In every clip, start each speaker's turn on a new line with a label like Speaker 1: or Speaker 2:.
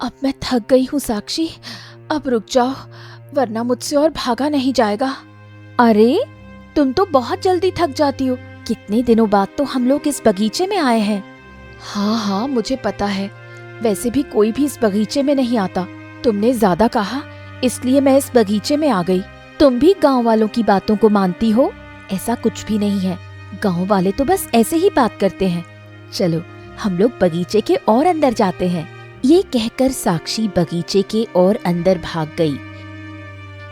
Speaker 1: अब मैं थक गई हूँ साक्षी, अब रुक जाओ वरना मुझसे और भागा नहीं जाएगा। अरे तुम तो बहुत जल्दी थक जाती हो, कितने दिनों बाद तो हम लोग इस बगीचे में आए हैं। हाँ हाँ मुझे पता है, वैसे भी कोई भी इस बगीचे में नहीं आता, तुमने ज्यादा कहा इसलिए मैं इस बगीचे में आ गई। तुम भी गांव वालों की बातों को मानती हो? ऐसा कुछ भी नहीं है, गांव वाले तो बस ऐसे ही बात करते हैं। चलो हम लोग बगीचे के और अंदर जाते हैं। ये कहकर साक्षी बगीचे के और अंदर भाग गई,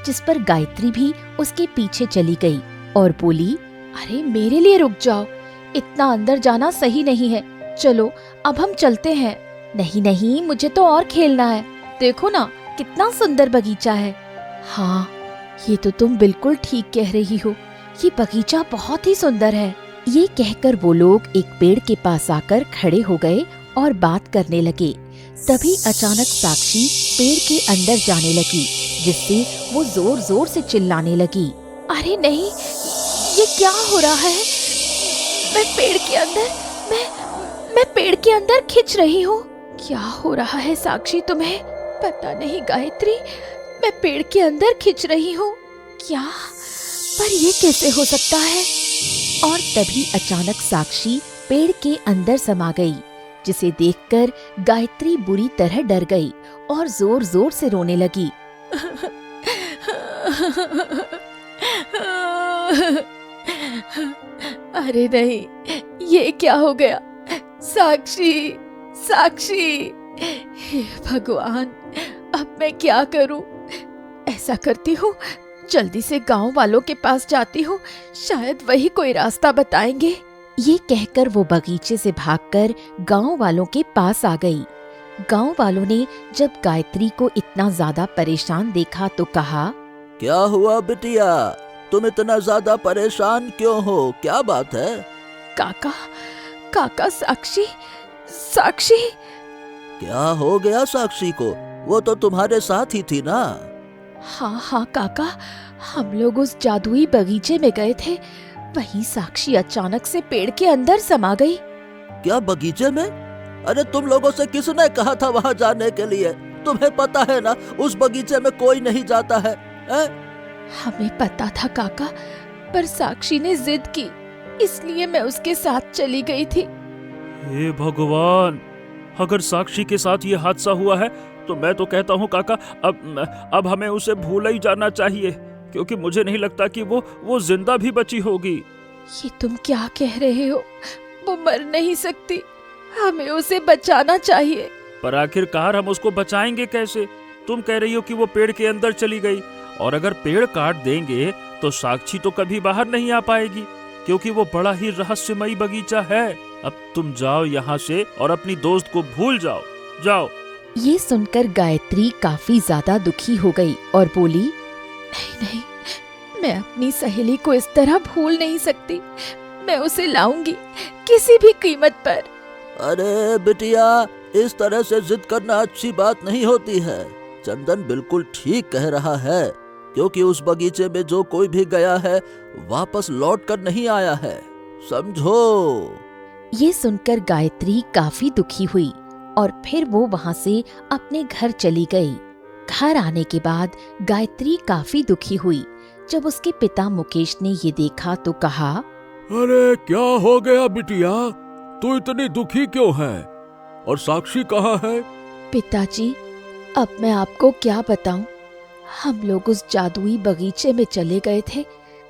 Speaker 1: जिस पर गायत्री भी उसके पीछे चली गई और बोली, अरे मेरे लिए रुक जाओ, इतना अंदर जाना सही नहीं है, चलो अब हम चलते हैं। नहीं नहीं मुझे तो और खेलना है, देखो ना कितना सुंदर बगीचा है। हाँ ये तो तुम बिल्कुल ठीक कह रही हो, ये बगीचा बहुत ही सुंदर है। ये कहकर वो लोग एक पेड़ के पास आकर खड़े हो गए और बात करने लगे। तभी अचानक साक्षी पेड़ के अंदर जाने लगी, जिससे वो जोर जोर से चिल्लाने लगी, अरे नहीं ये क्या हो रहा है, मैं पेड़ के अंदर मैं पेड़ के अंदर खिंच रही हूँ। क्या हो रहा है साक्षी तुम्हें? पता नहीं गायत्री, मैं पेड़ के अंदर खिंच रही हूँ, क्या, पर ये कैसे हो सकता है? और तभी अचानक साक्षी पेड़ के अंदर समा गई, जिसे देखकर गायत्री बुरी तरह डर गई और जोर जोर से रोने लगी। अरे नहीं, ये क्या हो गया? साक्षी साक्षी, हे भगवान, अब मैं क्या करूं? ऐसा करती हूँ, जल्दी से गांव वालों के पास जाती हूँ, शायद वही कोई रास्ता बताएंगे। ये कहकर वो बगीचे से भागकर गांव वालों के पास आ गई। गांव वालों ने जब गायत्री को इतना ज्यादा परेशान देखा तो कहा,
Speaker 2: क्या हुआ बिटिया, तुम इतना ज्यादा परेशान क्यों हो, क्या बात है?
Speaker 1: काका साक्षी साक्षी।
Speaker 2: क्या हो गया साक्षी को? वो तो तुम्हारे साथ ही थी ना?
Speaker 1: हाँ काका, हम लोग उस जादुई बगीचे में गए थे, वहीं साक्षी अचानक से पेड़ के अंदर समा गई।
Speaker 2: क्या बगीचे में? अरे तुम लोगों से किसने कहा था वहाँ जाने के लिए? तुम्हें पता है ना उस बगीचे में कोई नहीं जाता है,
Speaker 1: हमें पता था काका, पर साक्षी ने जिद की, इसलिए मैं उसके साथ चली गई थी।
Speaker 3: हे भगवान, अगर साक्षी के साथ ये हादसा हुआ है तो मैं तो कहता हूँ काका, अब हमें उसे भूल ही जाना चाहिए, क्योंकि मुझे नहीं लगता कि वो जिंदा भी बची होगी।
Speaker 1: ये तुम क्या कह रहे हो? वो मर नहीं सकती, हमें उसे बचाना चाहिए।
Speaker 3: पर आखिरकार हम उसको बचाएंगे कैसे? तुम कह रही हो कि वो पेड़ के अंदर चली गई, और अगर पेड़ काट देंगे तो साक्षी तो कभी बाहर नहीं आ पाएगी, क्योंकि वो बड़ा ही रहस्यमयी बगीचा है। अब तुम जाओ यहाँ से और अपनी दोस्त को भूल जाओ, जाओ।
Speaker 1: ये सुनकर गायत्री काफी ज्यादा दुखी हो गई और बोली, नहीं, मैं अपनी सहेली को इस तरह भूल नहीं सकती, मैं उसे लाऊंगी किसी भी कीमत पर।
Speaker 2: अरे बिटिया, इस तरह से जिद करना अच्छी बात नहीं होती है। चंदन बिल्कुल ठीक कह रहा है, क्योंकि उस बगीचे में जो कोई भी गया है वापस लौट कर नहीं आया है, समझो।
Speaker 1: ये सुनकर गायत्री काफी दुखी हुई और फिर वो वहाँ से अपने घर चली गई। घर आने के बाद गायत्री काफी दुखी हुई। जब उसके पिता मुकेश ने ये देखा तो कहा,
Speaker 4: अरे क्या हो गया बिटिया, तू इतनी दुखी क्यों है? और साक्षी कहाँ है?
Speaker 1: पिताजी, अब मैं आपको क्या बताऊं, हम लोग उस जादुई बगीचे में चले गए थे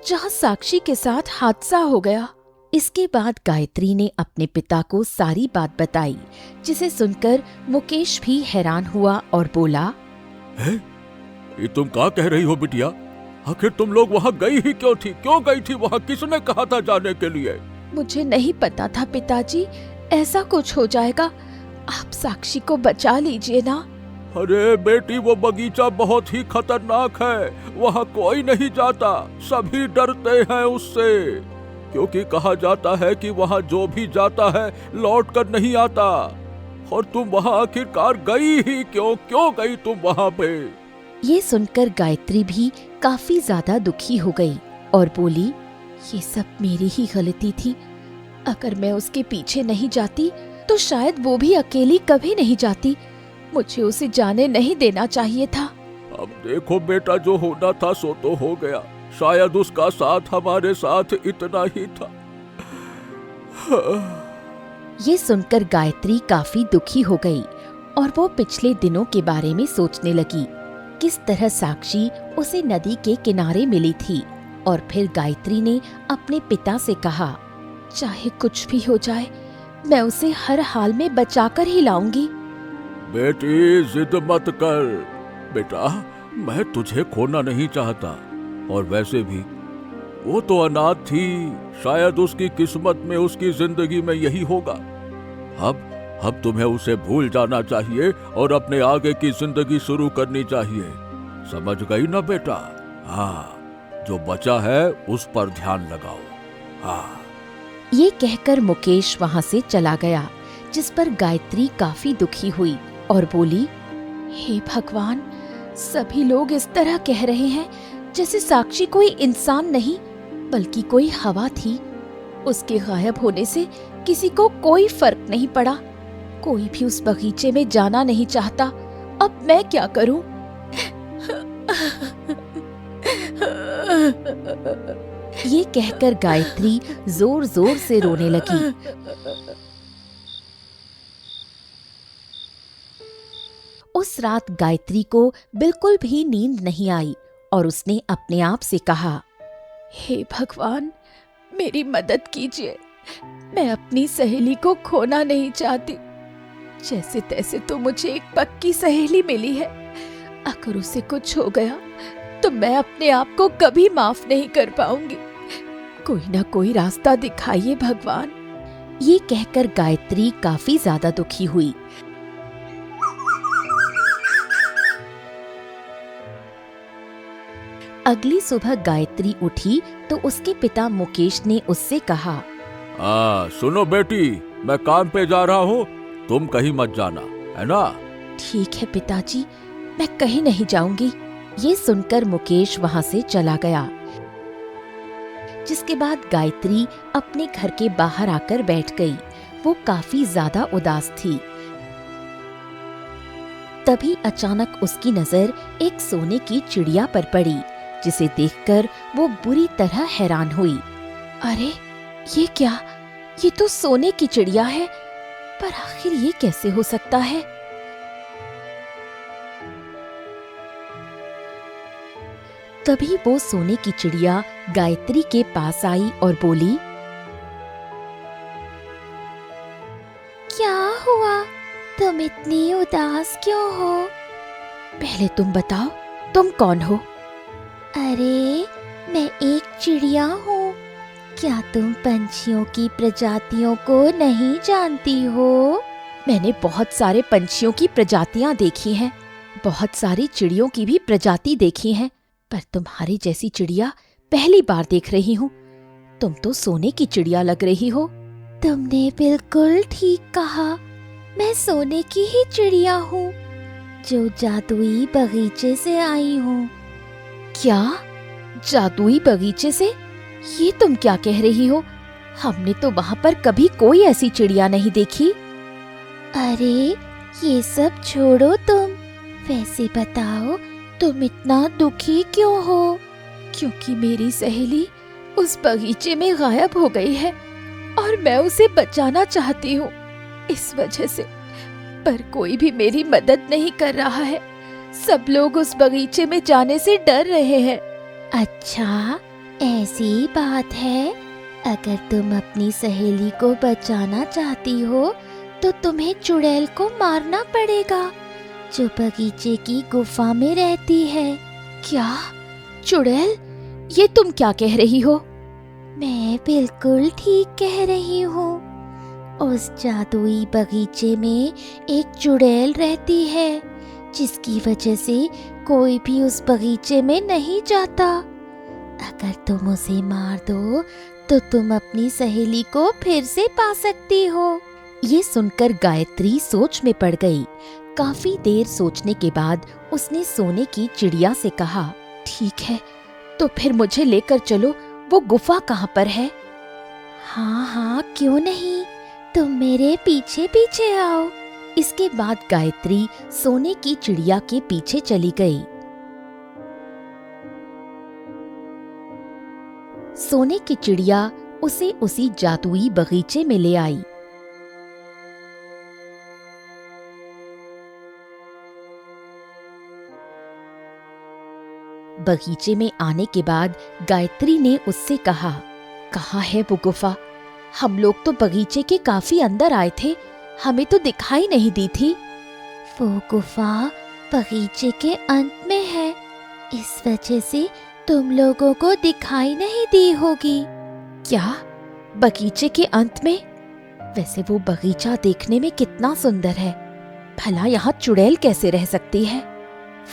Speaker 1: जहाँ साक्षी के साथ हादसा हो गया। इसके बाद गायत्री ने अपने पिता को सारी बात बताई, जिसे सुनकर मुकेश भी हैरान हुआ और बोला,
Speaker 4: है? ये तुम क्या कह रही हो बिटिया? आखिर तुम लोग वहाँ गई ही क्यों थी? क्यों गई थी वहाँ? किसने कहा था जाने के लिए?
Speaker 1: मुझे नहीं पता था पिताजी, ऐसा कुछ हो जाएगा, आप साक्षी को बचा लीजिए ना।
Speaker 4: अरे बेटी, वो बगीचा बहुत ही खतरनाक है, वहाँ कोई नहीं जाता, सभी डरते हैं उससे, क्योंकि कहा जाता है कि वहाँ जो भी जाता है लौट कर नहीं आता। और तुम वहाँ आखिरकार गई ही क्यों? क्यों गई तुम वहाँ पे?
Speaker 1: ये सुनकर गायत्री भी काफी ज्यादा दुखी हो गई और बोली, ये सब मेरी ही गलती थी, अगर मैं उसके पीछे नहीं जाती तो शायद वो भी अकेली कभी नहीं जाती, मुझे उसे जाने नहीं देना चाहिए था।
Speaker 4: अब देखो बेटा, जो होना था सो तो हो गया। शायद उसका साथ हमारे साथ इतना ही था।
Speaker 1: ये सुनकर गायत्री काफी दुखी हो गई और वो पिछले दिनों के बारे में सोचने लगी, किस तरह साक्षी उसे नदी के किनारे मिली थी। और फिर गायत्री ने अपने पिता से कहा, चाहे कुछ भी हो जाए, मैं उसे हर हाल में बचाकर ही लाऊंगी।
Speaker 4: बेटी जिद मत कर बेटा, मैं तुझे खोना नहीं चाहता। और वैसे भी वो तो अनाथ थी, शायद उसकी किस्मत में, उसकी जिंदगी में यही होगा। अब तुम्हें उसे भूल जाना चाहिए और अपने आगे की जिंदगी शुरू करनी चाहिए। समझ गई ना बेटा? हाँ, जो बचा है उस पर ध्यान लगाओ। हाँ।
Speaker 1: ये कहकर मुकेश वहाँ से चला गया, जिस पर गायत्री काफी दुखी हुई और बोली, हे भगवान, सभी लोग इस तरह कह रहे हैं जैसे साक्षी कोई इंसान नहीं बल्कि कोई हवा थी। उसके गायब होने से किसी को कोई फर्क नहीं पड़ा। कोई भी उस बगीचे में जाना नहीं चाहता। अब मैं क्या करूं? ये कहकर गायत्री जोर जोर से रोने लगी। उस रात गायत्री को बिल्कुल भी नींद नहीं आई और उसने अपने आप से कहा, हे भगवान, मेरी मदद कीजिए। मैं अपनी सहेली को खोना नहीं चाहती। जैसे तैसे तो मुझे एक पक्की सहेली मिली है। अगर उसे कुछ हो गया तो मैं अपने आप को कभी माफ नहीं कर पाऊंगी। कोई ना कोई रास्ता दिखाइए भगवान। ये कहकर गायत्री काफी ज्यादा दुखी हुई। अगली सुबह गायत्री उठी तो उसके पिता मुकेश ने उससे कहा,
Speaker 4: सुनो बेटी, मैं काम पे जा रहा हूँ, तुम कहीं मत जाना, है ना?
Speaker 1: ठीक है पिताजी, मैं कहीं नहीं जाऊंगी। ये सुनकर मुकेश वहाँ से चला गया। जिसके बाद गायत्री अपने घर के बाहर आकर बैठ गई। वो काफी ज्यादा उदास थी। तभी अचानक उसकी नजर एक सोने की चिड़िया पर पड़ी, जिसे देखकर वो बुरी तरह हैरान हुई। अरे ये क्या? ये तो सोने की चिड़िया है, पर आखिर ये कैसे हो सकता है? तभी वो सोने की चिड़िया गायत्री के पास आई और बोली, क्या हुआ? तुम इतनी उदास क्यों हो? पहले तुम बताओ, तुम कौन हो? अरे मैं एक चिड़िया हूँ। क्या तुम पंछियों की प्रजातियों को नहीं जानती हो? मैंने बहुत सारे पंछियों की प्रजातियां देखी हैं, बहुत सारी चिड़ियों की भी प्रजाति देखी हैं, पर तुम्हारी जैसी चिड़िया पहली बार देख रही हूँ। तुम तो सोने की चिड़िया लग रही हो। तुमने बिल्कुल ठीक कहा, मैं सोने की ही चिड़िया हूँ, जो जादुई बगीचे से आई हूँ। क्या? जादुई बगीचे से? ये तुम क्या कह रही हो? हमने तो वहाँ पर कभी कोई ऐसी चिड़िया नहीं देखी। अरे ये सब छोड़ो तुम, वैसे बताओ तुम इतना दुखी क्यों हो? क्योंकि मेरी सहेली उस बगीचे में गायब हो गई है और मैं उसे बचाना चाहती हूँ, इस वजह से। पर कोई भी मेरी मदद नहीं कर रहा है। सब लोग उस बगीचे में जाने से डर रहे हैं। अच्छा, ऐसी बात है। अगर तुम अपनी सहेली को बचाना चाहती हो तो तुम्हें चुड़ैल को मारना पड़ेगा, जो बगीचे की गुफा में रहती है। क्या? चुड़ैल? ये तुम क्या कह रही हो? मैं बिल्कुल ठीक कह रही हूँ। उस जादुई बगीचे में एक चुड़ैल रहती है, जिसकी वजह से कोई भी उस बगीचे में नहीं जाता। अगर तुम उसे मार दो तो तुम अपनी सहेली को फिर से पा सकती हो। ये सुनकर गायत्री सोच में पड़ गई। काफी देर सोचने के बाद उसने सोने की चिड़िया से कहा, ठीक है, तो फिर मुझे लेकर चलो। वो गुफा कहाँ पर है? हाँ हाँ, क्यों नहीं, तुम मेरे पीछे पीछे आओ। इसके बाद गायत्री सोने की चिड़िया के पीछे चली गई। सोने की चिड़िया उसे उसी जादुई बगीचे में ले आई। बगीचे में आने के बाद गायत्री ने उससे कहा, कहाँ है वो गुफा? हम लोग तो बगीचे के काफी अंदर आए थे, हमें तो दिखाई नहीं दी थी। वो गुफा बगीचे के अंत में है, इस वजह से तुम लोगों को दिखाई नहीं दी होगी। क्या? बगीचे के अंत में? वैसे वो बगीचा देखने में कितना सुंदर है, भला यहाँ चुड़ैल कैसे रह सकती है?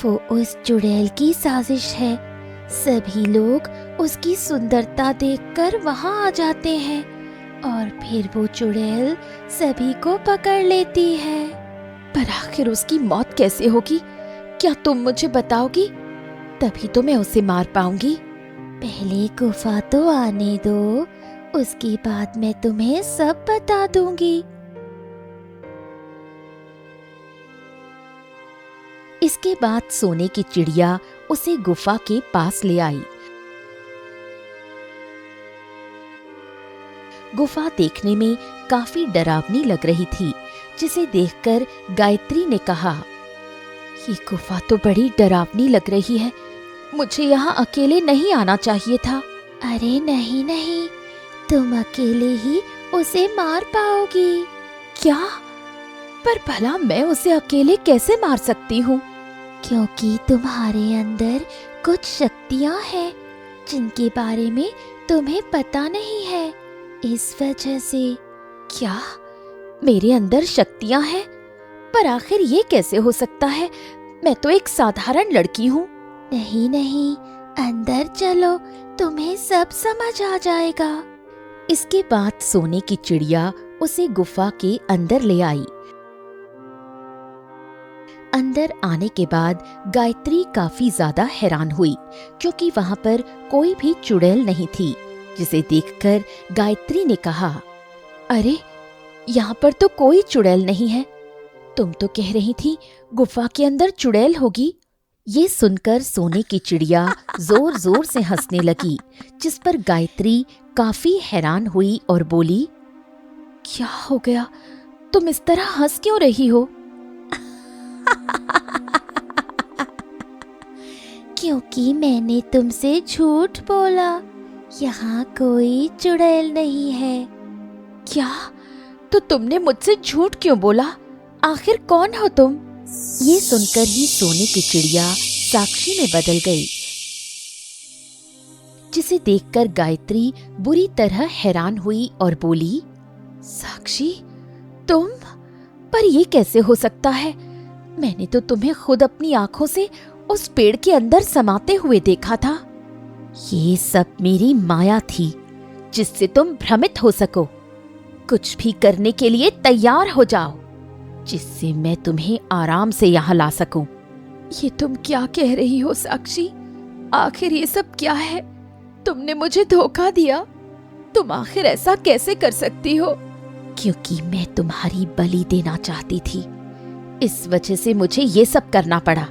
Speaker 1: वो उस चुड़ैल की साजिश है। सभी लोग उसकी सुंदरता देखकर वहाँ आ जाते हैं और फिर वो चुड़ैल सभी को पकड़ लेती है। पर आखिर उसकी मौत कैसे होगी? क्या तुम मुझे बताओगी? तभी तो मैं उसे मार पाऊंगी। पहले गुफा तो आने दो, उसके बाद मैं तुम्हें सब बता दूंगी। इसके बाद सोने की चिड़िया उसे गुफा के पास ले आई। गुफा देखने में काफी डरावनी लग रही थी, जिसे देखकर गायत्री ने कहा, ये गुफा तो बड़ी डरावनी लग रही है, मुझे यहाँ अकेले नहीं आना चाहिए था। अरे नहीं नहीं, तुम अकेले ही उसे मार पाओगी। क्या? पर भला मैं उसे अकेले कैसे मार सकती हूँ? क्योंकि तुम्हारे अंदर कुछ शक्तियाँ हैं जिनके बारे में तुम्हें पता नहीं है, इस वजह से। क्या? मेरे अंदर शक्तियाँ हैं? पर आखिर ये कैसे हो सकता है? मैं तो एक साधारण लड़की हूँ। नहीं नहीं, अंदर चलो, तुम्हें सब समझ आ जाएगा। इसके बाद सोने की चिड़िया उसे गुफा के अंदर ले आई। अंदर आने के बाद गायत्री काफी ज्यादा हैरान हुई, क्योंकि वहां पर कोई भी चुड़ैल नहीं थी, जिसे देखकर गायत्री ने कहा, अरे यहाँ पर तो कोई चुड़ैल नहीं है। तुम तो कह रही थी गुफा के अंदर चुड़ैल होगी। ये सुनकर सोने की चिड़िया जोर जोर से हंसने लगी, जिस पर गायत्री काफी हैरान हुई और बोली, क्या हो गया? तुम इस तरह हंस क्यों रही हो? क्योंकि मैंने तुमसे झूठ बोला, यहाँ कोई चुड़ैल नहीं है। क्या? तो तुमने मुझसे झूठ क्यों बोला? आखिर कौन हो तुम? ये सुनकर ही सोने की चिड़िया साक्षी में बदल गई, जिसे देखकर गायत्री बुरी तरह हैरान हुई और बोली, साक्षी तुम? पर ये कैसे हो सकता है? मैंने तो तुम्हें खुद अपनी आंखों से उस पेड़ के अंदर समाते हुए देखा था। ये सब मेरी माया थी, जिससे तुम भ्रमित हो सको। कुछ भी करने के लिए तैयार हो जाओ, जिससे मैं तुम्हें आराम से यहाँ ला सकूं। ये तुम क्या कह रही हो साक्षी? आखिर ये सब क्या है? तुमने मुझे धोखा दिया। तुम आखिर ऐसा कैसे कर सकती हो? क्योंकि मैं तुम्हारी बलि देना चाहती थी, इस वजह से मुझे ये सब करना पड़ा,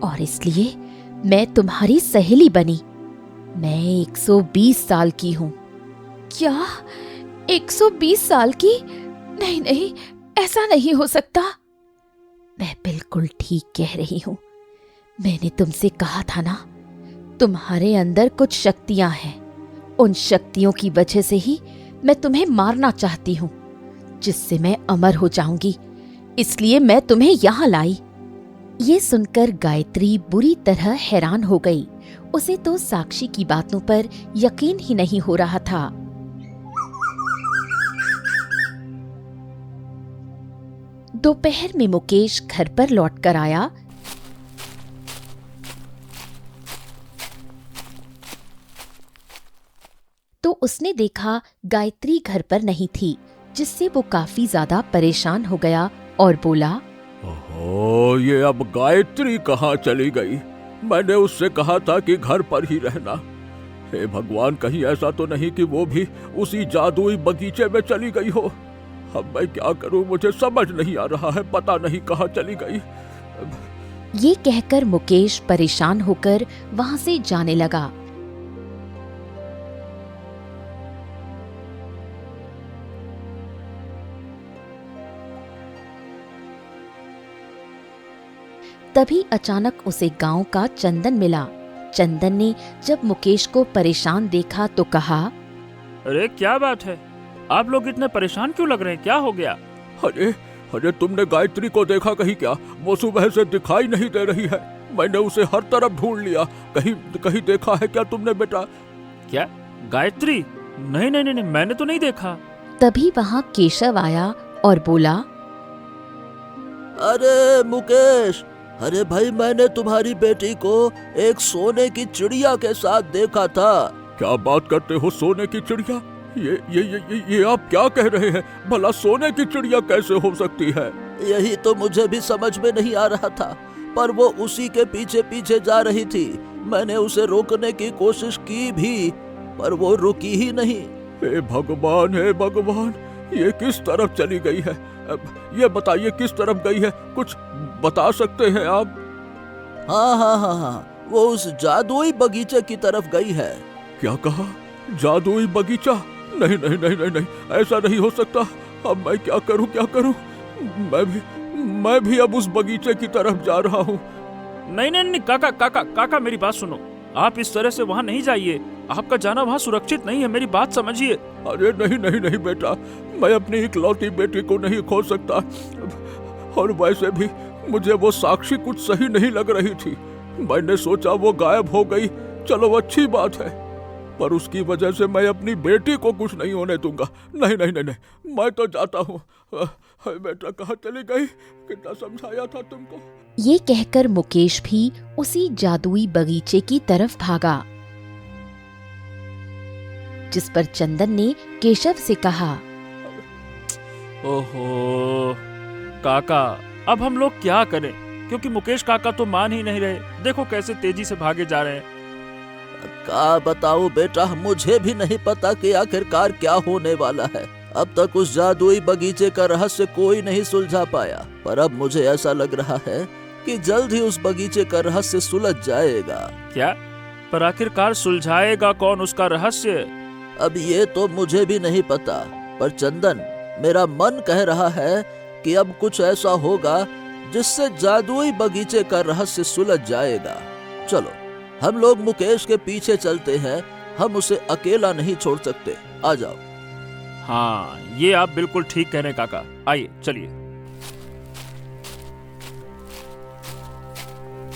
Speaker 1: और इसलिए मैं तुम्हारी सहेली बनी। मैं 120 साल की हूँ। क्या? 120 साल की? नहीं नहीं, ऐसा नहीं हो सकता। मैं बिल्कुल ठीक कह रही हूँ। मैंने तुमसे कहा था ना, तुम्हारे अंदर कुछ शक्तियां हैं। उन शक्तियों की वजह से ही मैं तुम्हें मारना चाहती हूँ, जिससे मैं अमर हो जाऊंगी। इसलिए मैं तुम्हें यहाँ लाई। ये सुनकर गायत्री बुरी तरह हैरान हो गई। उसे तो साक्षी की बातों पर यकीन ही नहीं हो रहा था। दोपहर में मुकेश घर पर लौटकर आया। तो उसने देखा गायत्री घर पर नहीं थी, जिससे वो काफी ज्यादा परेशान हो गया और बोला,
Speaker 4: ओहो, ये अब गायत्री कहाँ चली गई? मैंने उससे कहा था कि घर पर ही रहना। हे भगवान, कहीं ऐसा तो नहीं कि वो भी उसी जादुई बगीचे में चली गई हो। अब मैं क्या करूं, मुझे समझ नहीं आ रहा है, पता नहीं कहाँ चली गई।
Speaker 1: ये कहकर मुकेश परेशान होकर वहां से जाने लगा। तभी अचानक उसे गांव का चंदन मिला। चंदन ने जब मुकेश को परेशान देखा तो कहा,
Speaker 3: अरे क्या बात है, आप लोग इतने परेशान क्यों लग रहे हैं, क्या हो गया?
Speaker 4: अरे अरे तुमने गायत्री को देखा कहीं क्या? वो सुबह से दिखाई नहीं दे रही है। मैंने उसे हर तरफ ढूंढ लिया, कहीं कहीं देखा है क्या तुमने बेटा?
Speaker 3: क्या गायत्री? नहीं नहीं नहीं, मैंने तो नहीं देखा।
Speaker 1: तभी वहां केशव आया और बोला,
Speaker 2: अरे मुकेश, अरे भाई मैंने तुम्हारी बेटी को एक सोने की चिड़िया के साथ देखा था।
Speaker 4: क्या बात करते हो, सोने की चिड़िया? ये आप क्या कह रहे हैं? भला सोने की चिड़िया कैसे हो सकती है?
Speaker 2: यही तो मुझे भी समझ में नहीं आ रहा था, पर वो उसी के पीछे पीछे जा रही थी। मैंने उसे रोकने की कोशिश की भी, पर वो रुकी ही नहीं।
Speaker 4: हे भगवान, हे भगवान, ये किस तरफ चली गई है? ये बताइए किस तरफ गई है, कुछ बता सकते हैं आप?
Speaker 2: हाँ, वो उस जादुई बगीचे की तरफ गई है।
Speaker 4: क्या कहा? जादुई बगीचा? नहीं नहीं नहीं नहीं नहीं, ऐसा नहीं हो सकता। अब मैं क्या करूं? मैं भी अब उस बगीचे की तरफ जा रहा हूँ।
Speaker 3: नहीं नहीं नहीं, काका मेरी बात सुनो, आप इस तरह से वहाँ नहीं जाइए, आपका जाना वहाँ सुरक्षित नहीं है, मेरी बात समझिए।
Speaker 4: अरे नहीं नहीं नहीं बेटा, मैं अपनी इकलौती बेटी को नहीं खो सकता। और वैसे भी मुझे वो साक्षी कुछ सही नहीं लग रही थी। मैंने सोचा वो गायब हो गई, चलो अच्छी बात है, पर उसकी वजह से मैं अपनी बेटी को कुछ नहीं होने दूंगा। नहीं नहीं नहीं नहीं, मैं तो जाता हूँ। बेटा कहाँ चली गई? कितना समझाया था तुमको।
Speaker 1: ये कहकर मुकेश भी उसी जादुई बगीचे की तरफ भागा, जिस पर चंदन ने केशव से कहा,
Speaker 3: ओहो काका, अब हम लोग क्या करें, क्योंकि मुकेश काका तो मान ही नहीं रहे, देखो कैसे तेजी से भागे जा रहे हैं।
Speaker 2: क्या बताऊं बेटा, मुझे भी नहीं पता कि आखिरकार क्या होने वाला है। अब तक उस जादुई बगीचे का रहस्य कोई नहीं सुलझा पाया, पर अब मुझे ऐसा लग रहा है कि जल्द ही उस बगीचे का रहस्य सुलझ जाएगा।
Speaker 3: क्या? पर आखिरकार सुलझाएगा कौन उसका रहस्य?
Speaker 2: अब ये तो मुझे भी नहीं पता, पर चंदन, मेरा मन कह रहा है कि अब कुछ ऐसा होगा जिससे जादुई बगीचे का रहस्य सुलझ जाएगा। चलो हम लोग मुकेश के पीछे चलते हैं, हम उसे अकेला नहीं छोड़ सकते। आ जाओ।
Speaker 3: हाँ, ये आप बिल्कुल ठीक कह रहे हैं काका, आइए चलिए।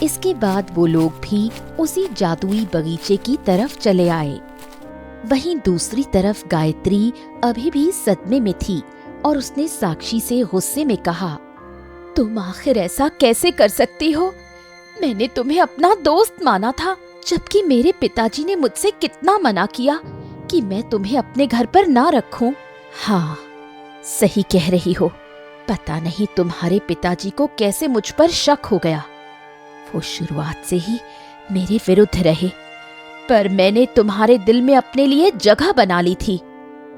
Speaker 1: इसके बाद वो लोग भी उसी जादुई बगीचे की तरफ चले आए। वहीं दूसरी तरफ गायत्री अभी भी सदमे में थी और उसने साक्षी से गुस्से में कहा, तुम आखिर ऐसा कैसे कर सकती हो? मैंने तुम्हें अपना दोस्त माना था, जबकि मेरे पिताजी ने मुझसे कितना मना किया कि मैं तुम्हें अपने घर पर ना रखूं। हाँ, सही कह रही हो, पता नहीं तुम्हारे पिताजी को कैसे मुझ पर शक हो गया। वो शुरुआत से ही मेरे विरुद्ध रहे, पर मैंने तुम्हारे दिल में अपने लिए जगह बना ली थी,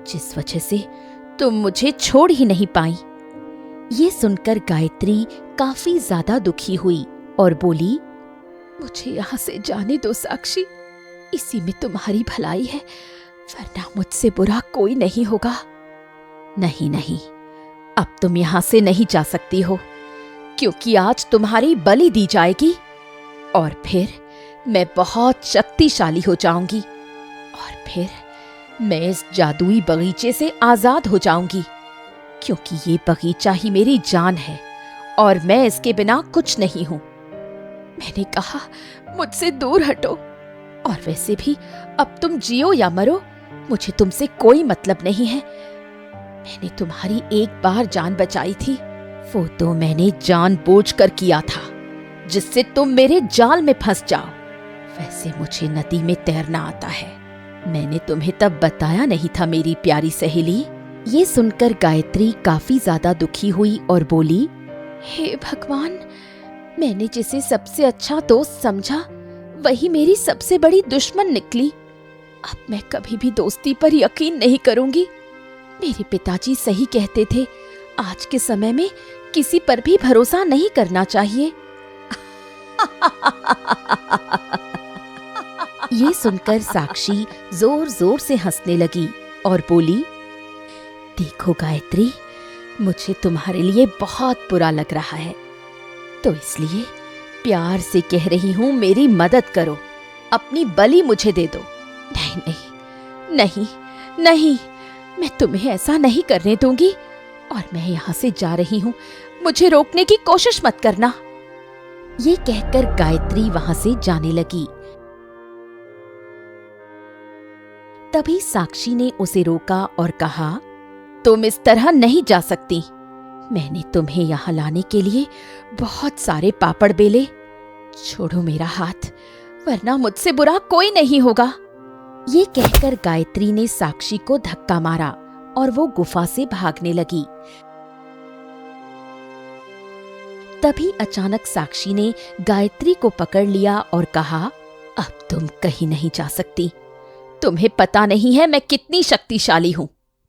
Speaker 1: जिस वजह से तुम मुझे छोड़ ही नहीं पाई। ये सुनकर गायत्री काफी ज्यादा दुखी हुई और बोली, मुझे यहाँ से जाने दो साक्षी, इसी में तुम्हारी भलाई है, वरना मुझसे बुरा कोई नहीं होगा। नहीं नहीं, अब तुम यहाँ से नहीं जा सकती हो, क्योंकि आज तुम्हारी बलि दी जाएगी और फिर मैं बहुत शक्तिशाली हो जाऊंगी और फिर मैं इस जादुई बगीचे से आजाद हो जाऊंगी, क्योंकि ये बगीचा ही मेरी जान है और मैं इसके बिना कुछ नहीं हूं। मैंने कहा मुझसे दूर हटो, और वैसे भी अब तुम जियो या मरो, मुझे तुमसे कोई मतलब नहीं है। मैंने तुम्हारी एक बार जान बचाई थी, वो तो मैंने जानबूझकर किया था, जिससे तुम मेरे जाल में फंस जाओ। वैसे मुझे नदी में तैरना आता है, मैंने तुम्हें तब बताया नहीं था मेरी प्यारी सहेली। ये सुनकर गायत्री काफी ज्यादा दुखी हुई और बोली, हे भगवान, मैंने जिसे सबसे अच्छा दोस्त समझा वही मेरी सबसे बड़ी दुश्मन निकली। अब मैं कभी भी दोस्ती पर यकीन नहीं करूंगी। मेरे पिताजी सही कहते थे, आज के समय में किसी पर भी भरोसा नहीं करना चाहिए। ये सुनकर साक्षी जोर जोर से हंसने लगी और बोली, देखो गायत्री, मुझे तुम्हारे लिए बहुत बुरा लग रहा है, तो इसलिए प्यार से कह रही हूं, मेरी मदद करो, अपनी बलि मुझे दे दो। नहीं नहीं नहीं नहीं, मैं तुम्हें ऐसा नहीं करने दूंगी और मैं यहाँ से जा रही हूँ, मुझे रोकने की कोशिश मत करना। ये कहकर गायत्री वहां से जाने लगी। तभी साक्षी ने उसे रोका और कहा, तुम इस तरह नहीं जा सकती। मैंने तुम्हें यहाँ लाने के लिए बहुत सारे पापड़ बेले। छोड़ो मेरा हाथ, वरना मुझसे बुरा कोई नहीं होगा। ये कहकर गायत्री ने साक्षी को धक्का मारा और वो गुफा से भागने लगी। तभी अचानक साक्षी ने गायत्री को पकड़ लिया और कहा, अब तुम कहीं नहीं जा सकती। तुम्हें पता नहीं है मैं कितनी शक्तिशाली हूं।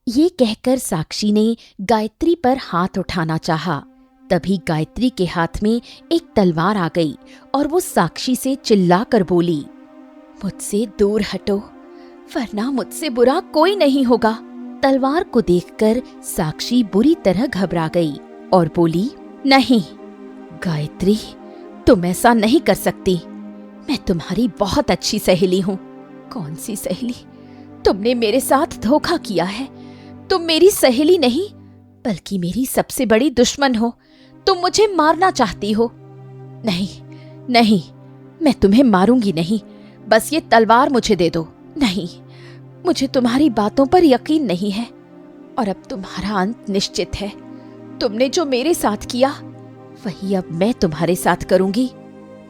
Speaker 1: ये कहकर साक्षी ने गायत्री पर हाथ उठाना चाहा। तभी गायत्री के हाथ में एक तलवार आ गई और वो साक्षी से चिल्लाकर बोली, मुझसे दूर हटो, वरना मुझसे बुरा कोई नहीं होगा। तलवार को देखकर साक्षी बुरी तरह घबरा गई और बोली, नहीं गायत्री, तुम ऐसा नहीं कर सकती। मैं तुम्हारी बहुत अच्छी सहेली हूँ। कौन सी सहेली? तुमने मेरे साथ धोखा किया है। तुम मेरी सहेली नहीं, बल्कि मेरी सबसे बड़ी दुश्मन हो। तुम मुझे मारना चाहती हो। नहीं नहीं, मैं तुम्हें मारूंगी नहीं, बस ये तलवार मुझे दे दो। नहीं, मुझे तुम्हारी बातों पर यकीन नहीं है और अब तुम्हारा अंत निश्चित है। तुमने जो मेरे साथ किया वही अब मैं तुम्हारे साथ करूंगी।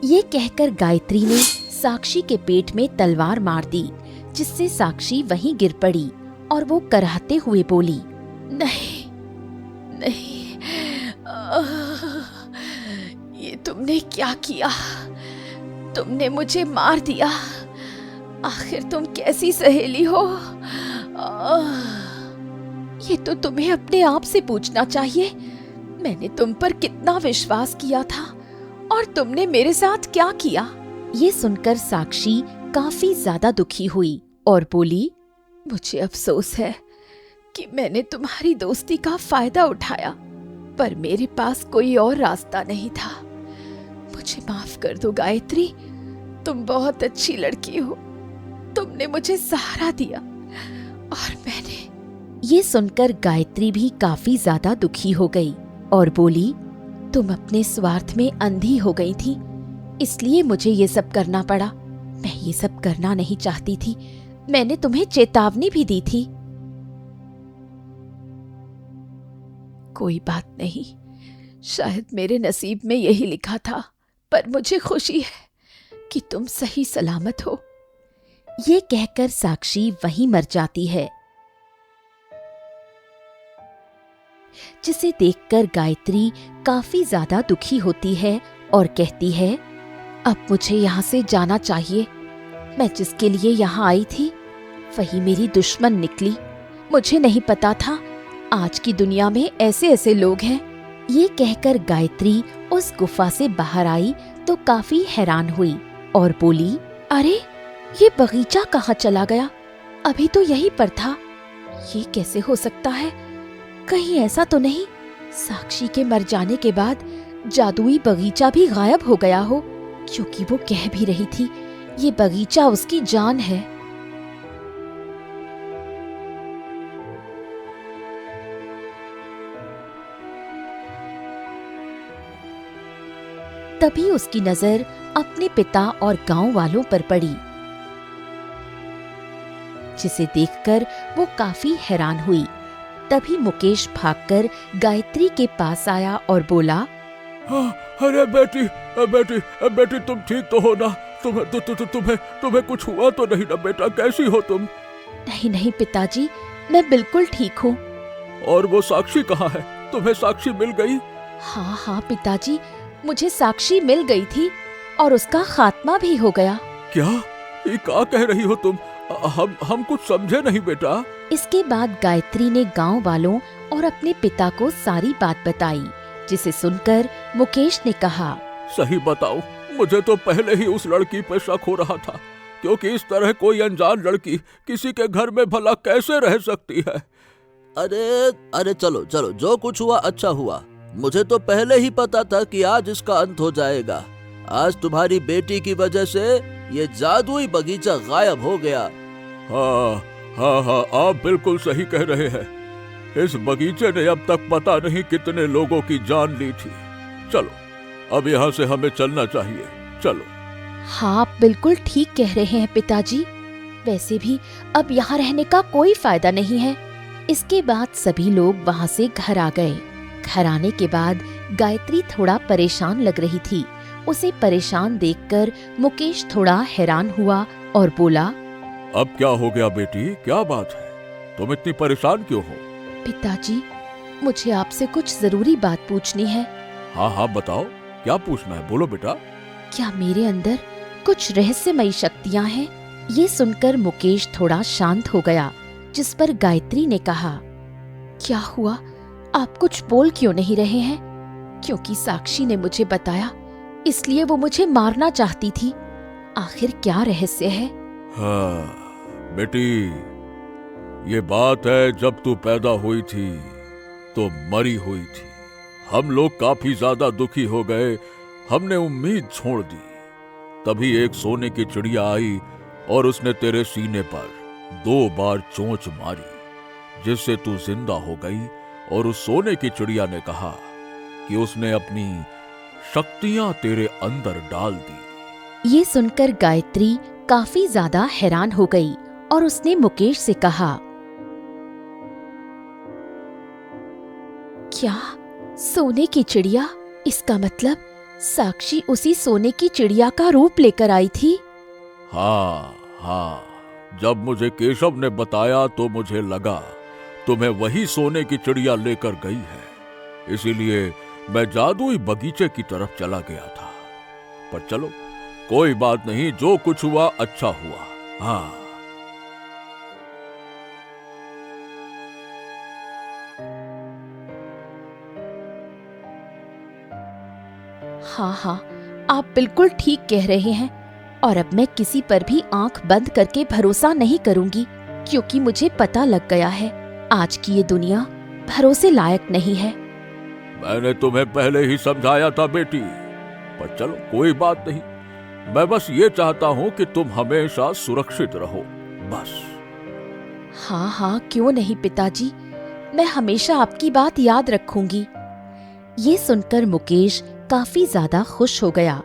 Speaker 1: ये कहकर गायत्री ने साक्षी के पेट में तलवार मार दी, जिससे साक्षी वहीं गिर पड़ी और वो कराहते हुए बोली, नहीं नहीं, ये तुमने क्या किया? तुमने मुझे मार दिया। आखिर तुम कैसी सहेली हो? ये तो तुम्हें अपने आप से पूछना चाहिए। मैंने तुम पर कितना विश्वास किया था और तुमने मेरे साथ क्या किया? ये सुनकर साक्षी काफी ज्यादा दुखी हुई और बोली, मुझे अफसोस है कि मैंने तुम्हारी दोस्ती का फायदा उठाया, पर मेरे पास कोई और रास्ता नहीं था। मुझे माफ कर दो गायत्री, तुम बहुत अच्छी लड़की हो। तुमने मुझे सहारा दिया और मैंने। ये सुनकर गायत्री भी काफी ज्यादा दुखी हो गई और बोली, तुम अपने स्वार्थ में अंधी हो गई थी, इसलिए मुझे ये सब करना पड़ा। मैं ये सब करना नहीं चाहती थी। मैंने तुम्हें चेतावनी भी दी थी। कोई बात नहीं, शायद मेरे नसीब में यही लिखा था, पर मुझे खुशी है कि तुम सही सलामत हो। ये कहकर साक्षी वहीं मर जाती है, जिसे देखकर गायत्री काफी ज्यादा दुखी होती है और कहती है, अब मुझे यहाँ से जाना चाहिए। मैं जिसके लिए यहाँ आई थी वही मेरी दुश्मन निकली। मुझे नहीं पता था आज की दुनिया में ऐसे ऐसे लोग हैं। ये कहकर गायत्री उस गुफा से बाहर आई तो काफी हैरान हुई और बोली, अरे ये बगीचा कहाँ चला गया? अभी तो यहीं पर था। ये कैसे हो सकता है? कहीं ऐसा तो नहीं साक्षी के मर जाने के बाद जादुई बगीचा भी गायब हो गया हो, क्योंकि वो कह भी रही थी ये बगीचा उसकी जान है। तभी उसकी नजर अपने पिता और गांव वालों पर पड़ी, जिसे देखकर वो काफी हैरान हुई। तभी मुकेश भागकर गायत्री के पास आया और बोला,
Speaker 4: अरे बेटी बेटी बेटी, तुम ठीक तो हो ना? तुम्हें कुछ हुआ तो नहीं ना बेटा? कैसी हो तुम?
Speaker 1: नहीं नहीं पिताजी, मैं बिल्कुल ठीक हूँ।
Speaker 4: और वो साक्षी कहाँ है? तुम्हें साक्षी मिल गई?
Speaker 1: हाँ हाँ पिताजी, मुझे साक्षी मिल गई थी और उसका खात्मा भी हो गया।
Speaker 4: क्या? ये क्या कह रही हो तुम? हम कुछ समझे नहीं बेटा।
Speaker 1: इसके बाद गायत्री ने गांव वालों और अपने पिता को सारी बात बताई, जिसे सुनकर मुकेश ने कहा,
Speaker 4: सही बताओ, मुझे तो पहले ही उस लड़की पे शक हो रहा था, क्योंकि इस तरह कोई अनजान लड़की किसी के घर में भला कैसे रह सकती है।
Speaker 2: अरे चलो चलो, जो कुछ हुआ अच्छा हुआ। मुझे तो पहले ही पता था कि आज इसका अंत हो जाएगा। आज तुम्हारी बेटी की वजह से ये जादुई बगीचा गायब हो गया।
Speaker 4: हाँ, आप बिल्कुल सही कह रहे हैं। इस बगीचे ने अब तक पता नहीं कितने लोगों की जान ली थी। चलो, अब यहाँ से हमें चलना चाहिए, चलो।
Speaker 1: हाँ, आप बिल्कुल ठीक कह रहे हैं पिताजी। वैसे भी अब यहाँ रहने का कोई फायदा नहीं है। इसके बाद सभी लोग वहाँ से घर आ गए। घर आने के बाद गायत्री थोड़ा परेशान लग रही थी। उसे परेशान देखकर मुकेश थोड़ा हैरान हुआ और बोला,
Speaker 4: अब क्या हो गया बेटी, क्या बात है? तुम इतनी परेशान क्यों हो?
Speaker 1: पिताजी, मुझे आपसे कुछ जरूरी बात पूछनी है।
Speaker 4: हाँ, बताओ, क्या पूछना है, बोलो बेटा।
Speaker 1: क्या मेरे अंदर कुछ रहस्यमयी शक्तियाँ हैं? ये सुनकर मुकेश थोड़ा शांत हो गया, जिस पर गायत्री ने कहा, क्या हुआ? आप कुछ बोल क्यों नहीं रहे हैं? क्योंकि साक्षी ने मुझे बताया, इसलिए वो मुझे मारना चाहती थी। आखिर क्या रहस्य है?
Speaker 4: हाँ बेटी, ये बात है, जब तू पैदा हुई थी तो मरी हुई थी। हम लोग काफी ज्यादा दुखी हो गए, हमने उम्मीद छोड़ दी। तभी एक सोने की चिड़िया आई और उसने तेरे सीने पर 2 बार चोंच मारी, जिससे तू जिंदा हो गई। और उस सोने की चिड़िया ने कहा कि उसने अपनी शक्तियां तेरे अंदर डाल दी।
Speaker 1: ये सुनकर गायत्री काफी ज्यादा हैरान हो गई और उसने मुकेश से कहा, क्या सोने की चिड़िया? इसका मतलब साक्षी उसी सोने की चिड़िया का रूप लेकर आई थी।
Speaker 4: हाँ, जब मुझे केशव ने बताया तो मुझे लगा तुम्हें वही सोने की चिड़िया लेकर गई है, इसीलिए मैं जादुई बगीचे की तरफ चला गया था। पर चलो, कोई बात नहीं, जो कुछ हुआ अच्छा हुआ।
Speaker 1: हाँ, आप बिल्कुल ठीक कह रहे हैं। और अब मैं किसी पर भी आंख बंद करके भरोसा नहीं करूंगी, क्योंकि मुझे पता लग गया है आज की ये दुनिया भरोसे लायक नहीं है।
Speaker 4: मैंने तुम्हें पहले ही समझाया था बेटी, पर चलो कोई बात नहीं। मैं बस ये चाहता हूँ कि तुम हमेशा सुरक्षित रहो, बस।
Speaker 1: हाँ, क्यों नहीं पिताजी, मैं हमेशा आपकी बात याद रखूंगी। ये सुनकर मुकेश काफी ज्यादा खुश हो गया।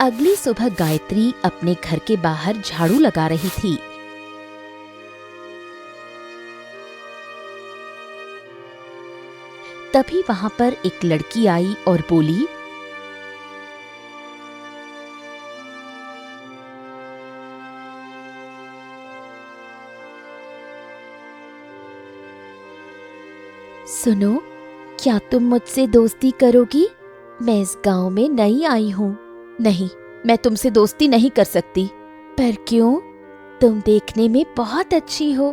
Speaker 1: अगली सुबह गायत्री अपने घर के बाहर झाड़ू लगा रही थी। तभी वहां पर एक लड़की आई और बोली, सुनो, क्या तुम मुझसे दोस्ती करोगी? मैं इस गांव में नई आई हूँ। नहीं, मैं तुमसे दोस्ती नहीं कर सकती। पर क्यों? तुम देखने में बहुत अच्छी हो,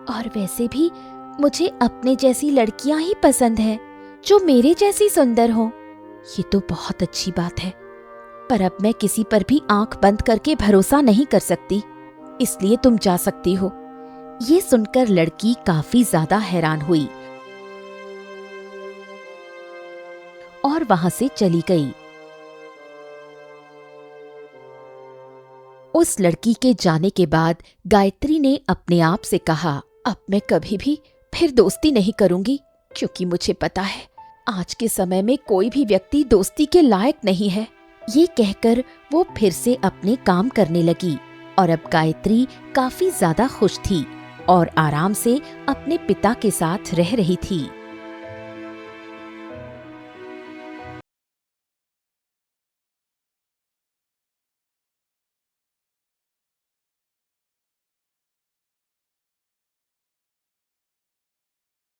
Speaker 1: और वैसे भी मुझे अपने जैसी लड़कियां ही पसंद हैं, जो मेरे जैसी सुंदर हो। ये तो बहुत अच्छी बात है, पर अब मैं किसी पर भी आंख बंद करके भरोसा नहीं कर सकती, इसलिए तुम जा सकती हो। ये सुनकर लड़की काफी ज्यादा हैरान हुई और वहां से चली गई। उस लड़की के जाने के बाद गायत्री ने अपने आप से कहा, अब मैं कभी भी फिर दोस्ती नहीं करूंगी, क्योंकि मुझे पता है आज के समय में कोई भी व्यक्ति दोस्ती के लायक नहीं है। ये कहकर वो फिर से अपने काम करने लगी और अब गायत्री काफी ज्यादा खुश थी और आराम से अपने पिता के साथ रह रही थी।